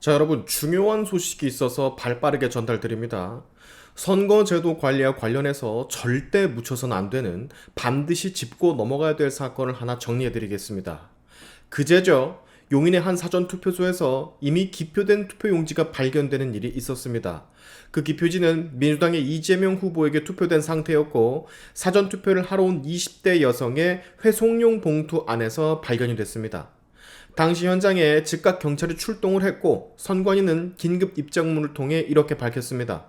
자, 여러분, 중요한 소식이 있어서 발빠르게 전달드립니다. 선거제도 관리와 관련해서 절대 묻혀서는 안 되는, 반드시 짚고 넘어가야 될 사건을 하나 정리해드리겠습니다. 그제죠, 용인의 한 사전투표소에서 이미 기표된 투표용지가 발견되는 일이 있었습니다. 그 기표지는 민주당의 이재명 후보에게 투표된 상태였고, 사전투표를 하러 온 20대 여성의 회송용 봉투 안에서 발견이 됐습니다. 당시 현장에 즉각 경찰이 출동을 했고, 선관위는 긴급 입장문을 통해 이렇게 밝혔습니다.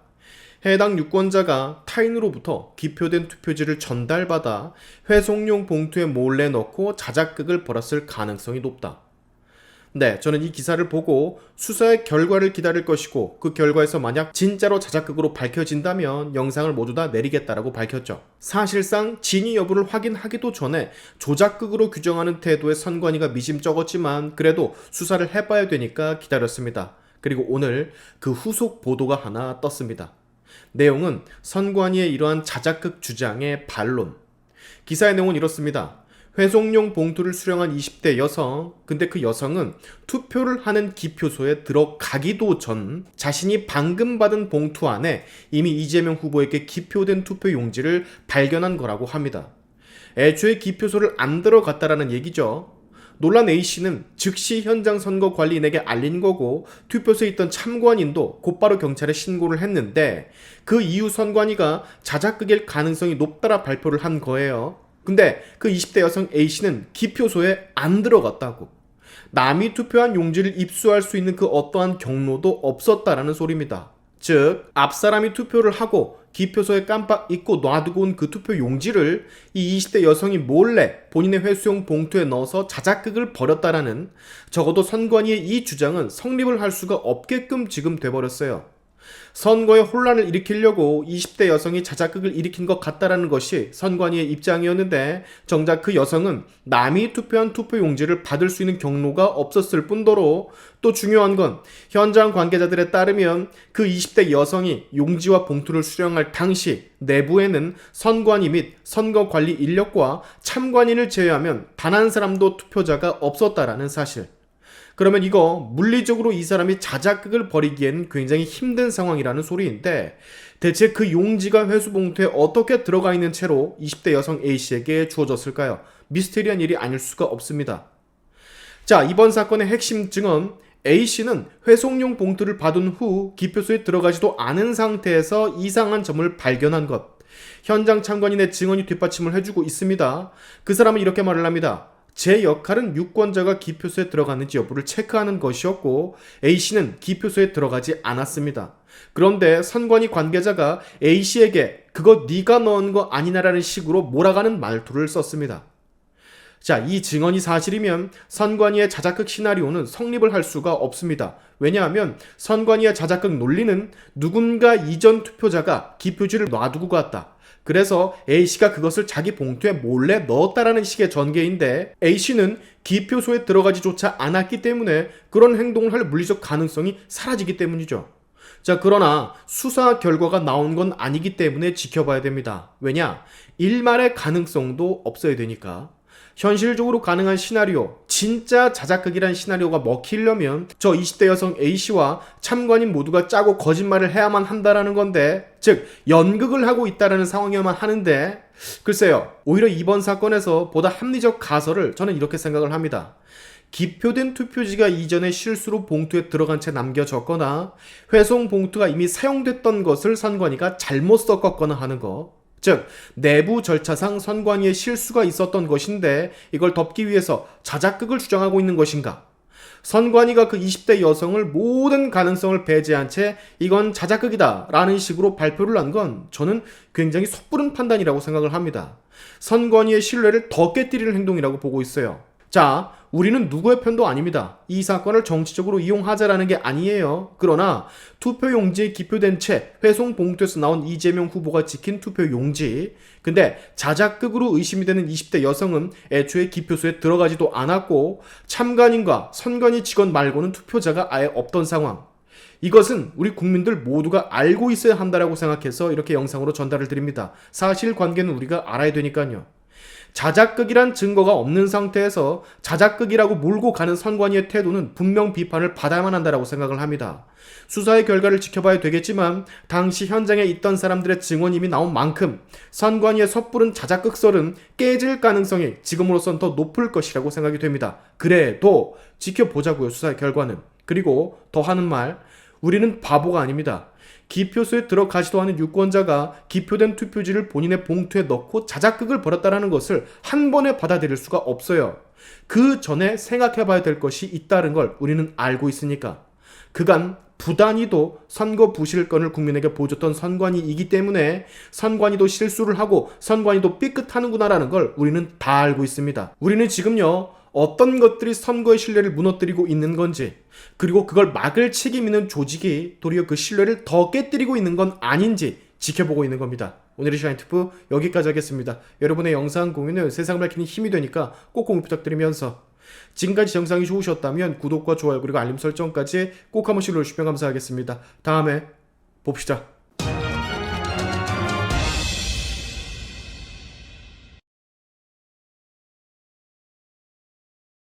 해당 유권자가 타인으로부터 기표된 투표지를 전달받아 회송용 봉투에 몰래 넣고 자작극을 벌였을 가능성이 높다. 네, 저는 이 기사를 보고 수사의 결과를 기다릴 것이고, 그 결과에서 만약 진짜로 자작극으로 밝혀진다면 영상을 모두 다 내리겠다라고 밝혔죠. 사실상 진위 여부를 확인하기도 전에 조작극으로 규정하는 태도의 선관위가 미심쩍었지만 그래도 수사를 해봐야 되니까 기다렸습니다. 그리고 오늘 그 후속 보도가 하나 떴습니다. 내용은 선관위의 이러한 자작극 주장의 반론. 기사의 내용은 이렇습니다. 회송용 봉투를 수령한 20대 여성, 근데 그 여성은 투표를 하는 기표소에 들어가기도 전 자신이 방금 받은 봉투 안에 이미 이재명 후보에게 기표된 투표 용지를 발견한 거라고 합니다. 애초에 기표소를 안 들어갔다라는 얘기죠. 놀란 A씨는 즉시 현장 선거관리인에게 알린 거고, 투표소에 있던 참관인도 곧바로 경찰에 신고를 했는데, 그 이후 선관위가 자작극일 가능성이 높다라 발표를 한 거예요. 근데 그 20대 여성 A씨는 기표소에 안 들어갔다고. 남이 투표한 용지를 입수할 수 있는 그 어떠한 경로도 없었다라는 소리입니다. 즉, 앞사람이 투표를 하고 기표소에 깜빡 잊고 놔두고 온 그 투표 용지를 이 20대 여성이 몰래 본인의 회수용 봉투에 넣어서 자작극을 벌였다라는, 적어도 선관위의 이 주장은 성립을 할 수가 없게끔 지금 돼버렸어요. 선거에 혼란을 일으키려고 20대 여성이 자작극을 일으킨 것 같다라는 것이 선관위의 입장이었는데, 정작 그 여성은 남이 투표한 투표용지를 받을 수 있는 경로가 없었을 뿐더러, 또 중요한 건 현장 관계자들에 따르면 그 20대 여성이 용지와 봉투를 수령할 당시 내부에는 선관위 및 선거관리 인력과 참관인을 제외하면 단 한 사람도 투표자가 없었다라는 사실. 그러면 이거 물리적으로 이 사람이 자작극을 벌이기에는 굉장히 힘든 상황이라는 소리인데, 대체 그 용지가 회수봉투에 어떻게 들어가 있는 채로 20대 여성 A씨에게 주어졌을까요? 미스테리한 일이 아닐 수가 없습니다. 자, 이번 사건의 핵심 증언, A씨는 회송용 봉투를 받은 후 기표소에 들어가지도 않은 상태에서 이상한 점을 발견한 것. 현장 참관인의 증언이 뒷받침을 해주고 있습니다. 그 사람은 이렇게 말을 합니다. 제 역할은 유권자가 기표소에 들어갔는지 여부를 체크하는 것이었고, A씨는 기표소에 들어가지 않았습니다. 그런데 선관위 관계자가 A씨에게 그거 네가 넣은 거 아니냐라는 식으로 몰아가는 말투를 썼습니다. 자, 이 증언이 사실이면 선관위의 자작극 시나리오는 성립을 할 수가 없습니다. 왜냐하면 선관위의 자작극 논리는 누군가 이전 투표자가 기표지를 놔두고 갔다, 그래서 A씨가 그것을 자기 봉투에 몰래 넣었다라는 식의 전개인데, A씨는 기표소에 들어가지조차 않았기 때문에 그런 행동을 할 물리적 가능성이 사라지기 때문이죠. 자, 그러나 수사 결과가 나온 건 아니기 때문에 지켜봐야 됩니다. 왜냐? 일말의 가능성도 없어야 되니까. 현실적으로 가능한 시나리오, 진짜 자작극이란 시나리오가 먹히려면 저 20대 여성 A씨와 참관인 모두가 짜고 거짓말을 해야만 한다라는 건데, 즉 연극을 하고 있다라는 상황이어야만 하는데, 글쎄요, 오히려 이번 사건에서 보다 합리적 가설을 저는 이렇게 생각을 합니다. 기표된 투표지가 이전에 실수로 봉투에 들어간 채 남겨졌거나, 회송 봉투가 이미 사용됐던 것을 선관위가 잘못 섞었거나 하는 거. 즉, 내부 절차상 선관위에 실수가 있었던 것인데 이걸 덮기 위해서 자작극을 주장하고 있는 것인가? 선관위가 그 20대 여성을 모든 가능성을 배제한 채 이건 자작극이다 라는 식으로 발표를 한 건 저는 굉장히 섣부른 판단이라고 생각을 합니다. 선관위의 신뢰를 더 깨뜨리는 행동이라고 보고 있어요. 자, 우리는 누구의 편도 아닙니다. 이 사건을 정치적으로 이용하자라는 게 아니에요. 그러나 투표용지에 기표된 채 회송 봉투에서 나온 이재명 후보가 찍힌 투표용지, 근데 자작극으로 의심이 되는 20대 여성은 애초에 기표소에 들어가지도 않았고, 참관인과 선관위 직원 말고는 투표자가 아예 없던 상황. 이것은 우리 국민들 모두가 알고 있어야 한다라고 생각해서 이렇게 영상으로 전달을 드립니다. 사실관계는 우리가 알아야 되니까요. 자작극이란 증거가 없는 상태에서 자작극이라고 몰고 가는 선관위의 태도는 분명 비판을 받아야만 한다고 생각을 합니다. 수사의 결과를 지켜봐야 되겠지만 당시 현장에 있던 사람들의 증언이 이미 나온 만큼 선관위의 섣부른 자작극설은 깨질 가능성이 지금으로선 더 높을 것이라고 생각이 됩니다. 그래도 지켜보자고요, 수사의 결과는. 그리고 더 하는 말, 우리는 바보가 아닙니다. 기표소에 들어가지도 않은 유권자가 기표된 투표지를 본인의 봉투에 넣고 자작극을 벌였다는 것을 한 번에 받아들일 수가 없어요. 그 전에 생각해봐야 될 것이 있다는 걸 우리는 알고 있으니까. 그간 부단히도 선거 부실건을 국민에게 보여줬던 선관위이기 때문에 선관위도 실수를 하고 선관위도 삐끗하는구나라는 걸 우리는 다 알고 있습니다. 우리는 지금요, 어떤 것들이 선거의 신뢰를 무너뜨리고 있는 건지, 그리고 그걸 막을 책임 있는 조직이 도리어 그 신뢰를 더 깨뜨리고 있는 건 아닌지 지켜보고 있는 겁니다. 오늘의 샤인투프 여기까지 하겠습니다. 여러분의 영상 공유는 세상을 밝히는 힘이 되니까 꼭 공유 부탁드리면서, 지금까지 영상이 좋으셨다면 구독과 좋아요 그리고 알림 설정까지 꼭 한 번씩 눌러주시면 감사하겠습니다. 다음에 봅시다.